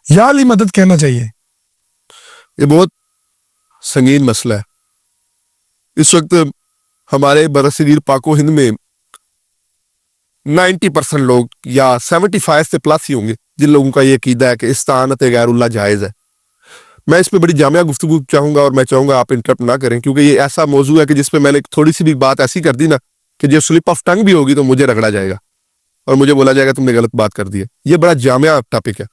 یا علی مدد کہنا چاہیے؟ یہ بہت سنگین مسئلہ ہے۔ اس وقت ہمارے برصغیر پاک و ہند میں 90% لوگ یا 75 سے پلس ہی ہوں گے جن لوگوں کا یہ عقیدہ ہے کہ استعانت غیر اللہ جائز ہے۔ میں اس پہ بڑی جامعہ گفتگو چاہوں گا، اور میں چاہوں گا آپ انٹرپٹ نہ کریں، کیونکہ یہ ایسا موضوع ہے کہ جس پہ میں نے تھوڑی سی بھی بات ایسی کر دی نا کہ جو سلپ آف ٹنگ بھی ہوگی تو مجھے رگڑا جائے گا اور مجھے بولا جائے گا تم نے غلط بات کر دی ہے۔ یہ بڑا جامعہ ٹاپک ہے،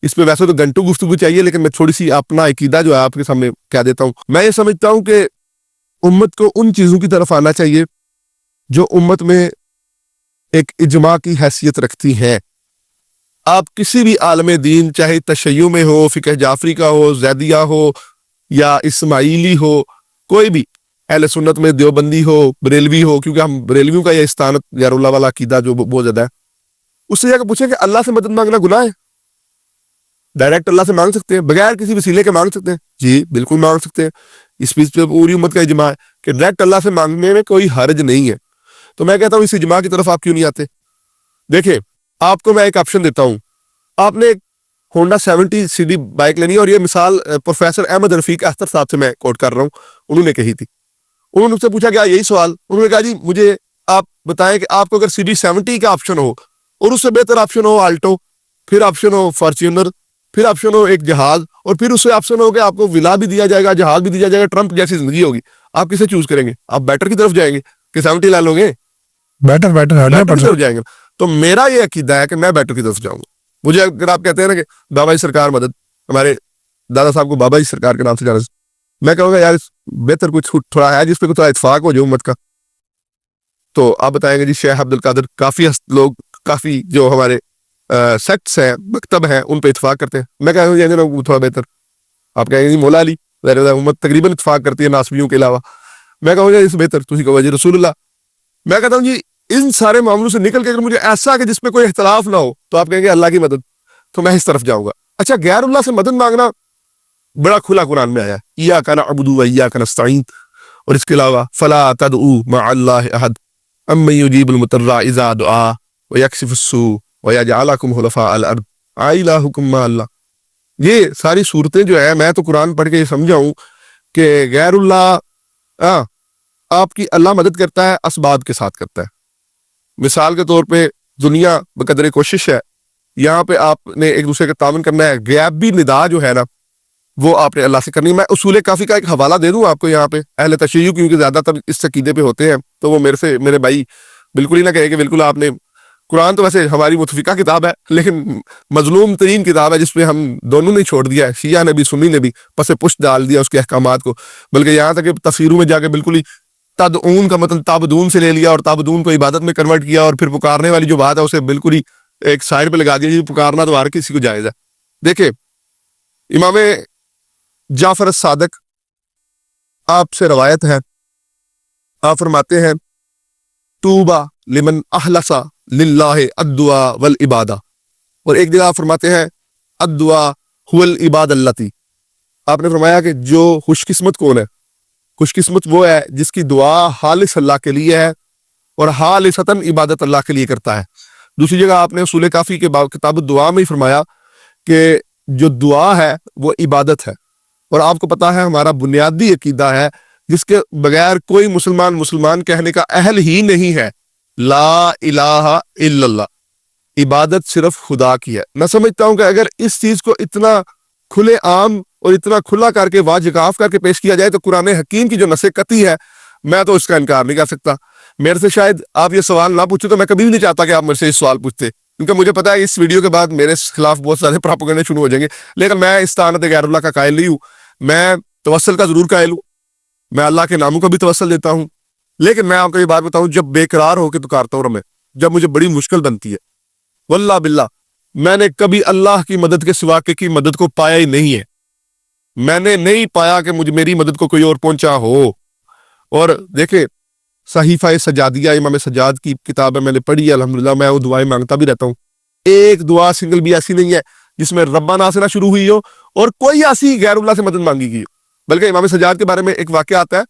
اس پہ ویسے تو گھنٹوں گفتگو چاہیے، لیکن میں تھوڑی سی اپنا عقیدہ جو ہے آپ کے سامنے کہہ دیتا ہوں۔ میں یہ سمجھتا ہوں کہ امت کو ان چیزوں کی طرف آنا چاہیے جو امت میں ایک اجماع کی حیثیت رکھتی ہیں۔ آپ کسی بھی عالم دین، چاہے تشیع میں ہو، فقہ جعفری کا ہو، زیدیہ ہو یا اسماعیلی ہو، کوئی بھی اہل سنت میں دیوبندی ہو، بریلوی ہو، کیونکہ ہم بریلویوں کا یہ استعانت غیر اللہ والا عقیدہ جو بہت زیادہ ہے، اس سے جا کے پوچھیں کہ اللہ سے مدد مانگنا گناہ ہے؟ ڈائریکٹ اللہ سے مانگ سکتے ہیں، بغیر کسی وسیلے کے مانگ سکتے ہیں؟ جی بالکل مانگ سکتے ہیں۔ اس بیچ پہ پوری امت کا اجماع ہے کہ ڈائریکٹ اللہ سے مانگنے میں کوئی حرج نہیں ہے۔ تو میں کہتا ہوں اس اجماع کی طرف آپ کیوں نہیں آتے؟ دیکھیں، آپ کو میں ایک آپشن دیتا ہوں۔ آپ نے ایک ہونڈا 70 سی ڈی بائک لینی ہے، اور یہ مثال پروفیسر احمد رفیق اختر صاحب سے میں کوٹ کر رہا ہوں، انہوں نے کہی تھی۔ انہوں نے مجھ سے پوچھا کیا یہی سوال، انہوں نے کہا جی مجھے آپ بتائیں کہ آپ کو اگر سی ڈی 70 کا آپشن ہو اور اس سے بہتر آپشن ہو آلٹو، پھر آپشن ہو فارچونر، پھر آپشن ہو ایک جہاز، اور پھر اس سے آپشن ہو کہ آپ کو ولا بھی دیا جائے گا، جہاز بھی دیا جائے گا، ٹرمپ جیسی زندگی ہوگی، آپ کسے چوز کریں گے؟ آپ بیٹر کی طرف جائیں گے کہ 70 لے لو گے؟ بیٹر بیٹر کی طرف جائیں گے۔ تو میرا یہ عقیدہ ہے کہ میں بیٹر کی طرف جاؤں گا۔ مجھے اگر آپ کہتے ہیں نا کہ بابا جی سرکار مدد، ہمارے دادا صاحب کو بابا جی سرکار کے نام سے جانا، میں کہوں گا یار بہتر کچھ تھوڑا ہے جس پہ تھوڑا اتفاق ہو جو امت کا۔ تو آپ بتائیں گے جی شیخ عبد القادر، کافی لوگ، کافی جو ہمارے سیکٹس ہیں، مکتب ہیں، ان پہ اتفاق کرتے ہیں۔ میں کہوں گا تھوڑا بہتر، آپ کہیں گے جی مولا علی، امت تقریباً اتفاق کرتی ہے ناسبیوں کے علاوہ، میں کہوں گا اس بہتر، تسی کہو جی رسول اللہ۔ میں کہتا ہوں جی ان سارے معاملوں سے نکل کے اگر مجھے ایسا کہ جس پہ کوئی اختلاف نہ ہو تو آپ کہیں گے اللہ کی مدد، تو میں اس طرف جاؤں گا۔ اچھا، غیر اللہ سے مدد مانگنا بڑا کھلا قرآن میں آیا ہے، ایاک نعبد و ایاک نستعین، اور اس کے علاوہ فلا تدعوا مع اللہ احد امن یجیب المضطر اذا دعا ویکشف السوء ویجعلکم خلفاء الارض الہکم مع اللہ۔ یہ ساری صورتیں جو ہے، میں تو قرآن پڑھ کے یہ سمجھا ہوں کہ غیر اللہ آپ کی اللہ مدد کرتا ہے، اسباب کے ساتھ کرتا ہے۔ مثال کے طور پہ دنیا بقدر کوشش ہے، یہاں پہ آپ نے ایک دوسرے کا تعاون کرنا ہے، غیبی ندا جو ہے نا وہ آپ نے اللہ سے کرنی ہے۔ میں اصول کافی کا ایک حوالہ دے دوں آپ کو یہاں پہ، اہل تشیع کیونکہ زیادہ تر اس عقیدے پہ ہوتے ہیں، تو وہ میرے بھائی بالکل ہی نہ کہے کہ بالکل آپ نے، قرآن تو ویسے ہماری متفقہ کتاب ہے لیکن مظلوم ترین کتاب ہے، جس پہ ہم دونوں نے چھوڑ دیا ہے، شیعہ نے بھی سنی نے بھی پس پشت ڈال دیا اس کے احکامات کو، بلکہ یہاں تک کہ تفسیروں میں جا کے بالکل ہی تدعون کا مطلب تابدون سے لے لیا اور تابدون کو عبادت میں کنورٹ کیا، اور پھر پکارنے والی جو بات ہے اسے بالکل ہی ایک سائڈ پہ لگا دیا، جی پکارنا تو ہر کسی کو جائز ہے۔ دیکھیں، امام جعفر الصادق آپ سے روایت ہے، آپ فرماتے ہیں توبہ لمن اخلص للہ الدعاء والعبادہ، اور ایک جگہ آپ فرماتے ہیں الدعاء هو العبادۃ التی۔ آپ نے فرمایا کہ جو خوش قسمت کون ہے؟ خوش قسمت وہ ہے جس کی دعا خالص اللہ کے لیے ہے اور خالصتاً عبادت اللہ کے لیے کرتا ہے۔ دوسری جگہ آپ نے اصول کافی کے کتاب الدعاء میں ہی فرمایا کہ جو دعا ہے وہ عبادت ہے، اور آپ کو پتا ہے ہمارا بنیادی عقیدہ ہے جس کے بغیر کوئی مسلمان کہنے کا اہل ہی نہیں ہے، لا الہ الا اللہ، عبادت صرف خدا کی ہے۔ میں سمجھتا ہوں کہ اگر اس چیز کو اتنا کھلے عام اور اتنا کھلا کر کے واجگاف کر کے پیش کیا جائے تو قرآن حکیم کی جو نص قطعی ہے میں تو اس کا انکار نہیں کر سکتا۔ میرے سے شاید آپ یہ سوال نہ پوچھے تو میں کبھی بھی نہیں چاہتا کہ آپ میرے سے اس سوال پوچھتے، کیونکہ مجھے پتا ہے اس ویڈیو کے بعد میرے خلاف بہت سارے پراپیگنڈے شروع ہو جائیں گے، لیکن میں استعانت غیر اللہ کا قائل نہیں ہوں، میں توسل کا ضرور قائل ہوں، میں اللہ کے ناموں کا بھی توسل دیتا ہوں، لیکن میں آپ کو یہ بات بتاؤں، جب بے قرار ہو کے پکارتا ہوں، میں جب مجھے بڑی مشکل بنتی ہے، واللہ باللہ میں نے کبھی اللہ کی مدد کے سوا کی مدد کو پایا ہی نہیں ہے، میں نے نہیں پایا کہ میری مدد کو کوئی اور پہنچا ہو۔ اور دیکھیں صحیفہ سجادیہ امام سجاد کی کتاب ہے، میں نے پڑھی ہے الحمدللہ، میں وہ دعائیں مانگتا بھی رہتا ہوں، ایک دعا سنگل بھی ایسی نہیں ہے جس میں ربنا سے نہ شروع ہوئی ہو اور کوئی ایسی غیر اللہ سے مدد مانگی گئی ہو۔ بلکہ امام سجاد کے بارے میں ایک واقعہ آتا ہے،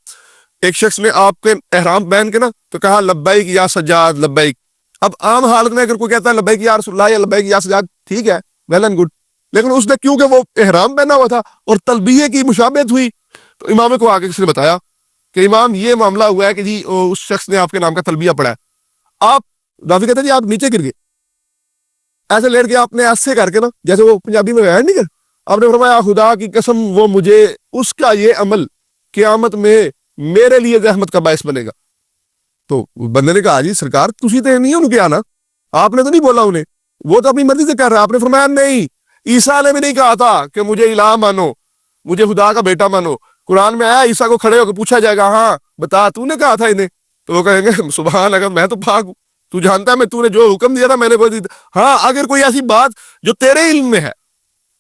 ایک شخص نے آپ کے احرام پہن کے نا تو کہا لبیک یا سجاد لبیک۔ اب عام حالت میں اگر کوئی کہتا ہے لبیک یا رسول اللہ یا لبیک یا سجاد، ٹھیک ہے، ویل اینڈ گڈ، لیکن اس نے کیونکہ وہ احرام پہنا ہوا تھا اور تلبیہ کی مشابہت ہوئی تو امام کو آگے کسی نے بتایا کہ امام یہ معاملہ ہوا ہے کہ جی اس شخص نے آپ کے نام کا تلبیہ پڑھا ہے. آپ رافی کہتے ہیں جی آپ نیچے گر گئے, ایسے لیٹ کے آپ نے ایسے کر کے نا, جیسے وہ پنجابی میں بیان نہیں کر, آپ نے فرمایا خدا کی قسم وہ مجھے اس کا یہ عمل قیامت میں میرے لیے زحمت کا باعث بنے گا. تو بندے نے کہا جی سرکار تسی تے نہیں ان کے آنا, آپ نے تو نہیں بولا انہیں, وہ تو اپنی مرضی سے کر رہا. آپ نے فرمایا نہیں, عیسیٰ نے بھی نہیں کہا تھا کہ مجھے الہ مانو, مجھے خدا کا بیٹا مانو. قرآن میں آیا عیسیٰ کو کھڑے ہو کے پوچھا جائے گا ہاں بتا تو نے کہا تھا انہیں, تو وہ کہیں گے سبحان اللہ میں تو پاک ہوں, تو جانتا ہے میں تو نے جو حکم دیا تھا میں نے وہ دیا. ہاں اگر کوئی ایسی بات جو تیرے علم میں ہے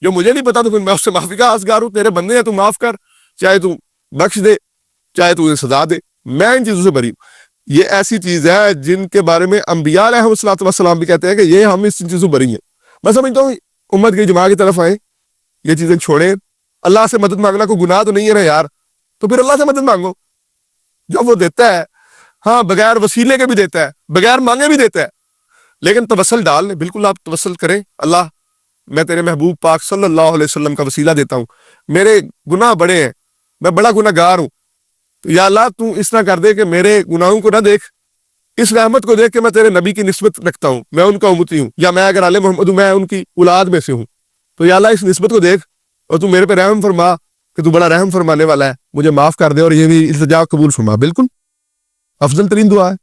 جو مجھے نہیں پتا تو پھر میں اس سے معافی کا آسگار ہوں, تیرے بندے ہیں تو معاف کر, چاہے تو بخش دے چاہے تو انہیں سزا دے, میں ان چیزوں سے بری ہوں. یہ ایسی چیز ہے جن کے بارے میں انبیاء علیہ الصلوۃ والسلام بھی کہتے ہیں کہ یہ ہم اس چیزوں بری ہیں. میں سمجھتا ہوں امت کی جماع کی طرف آئیں, یہ چیزیں چھوڑیں. اللہ سے مدد مانگنا کوئی گناہ تو نہیں ہے نا یار, تو پھر اللہ سے مدد مانگو جو وہ دیتا ہے. ہاں بغیر وسیلے کے بھی دیتا ہے, بغیر مانگے بھی دیتا ہے, لیکن توسل ڈال لیں. بالکل آپ توسل کریں, اللہ میں تیرے محبوب پاک صلی اللہ علیہ وسلم کا وسیلہ دیتا ہوں, میرے گناہ بڑے ہیں, میں بڑا گناہ گار ہوں, تو یا اللہ تو اس طرح کر دے کہ میرے گناہوں کو نہ دیکھ, اس رحمت کو دیکھ کہ میں تیرے نبی کی نسبت رکھتا ہوں, میں ان کا امتی ہوں, یا میں اگر آل محمد ہوں میں ان کی اولاد میں سے ہوں, تو یا اللہ اس نسبت کو دیکھ اور تو میرے پہ رحم فرما کہ تو بڑا رحم فرمانے والا ہے, مجھے معاف کر دے اور یہ بھی التجا قبول فرما. بالکل افضل ترین دعا ہے.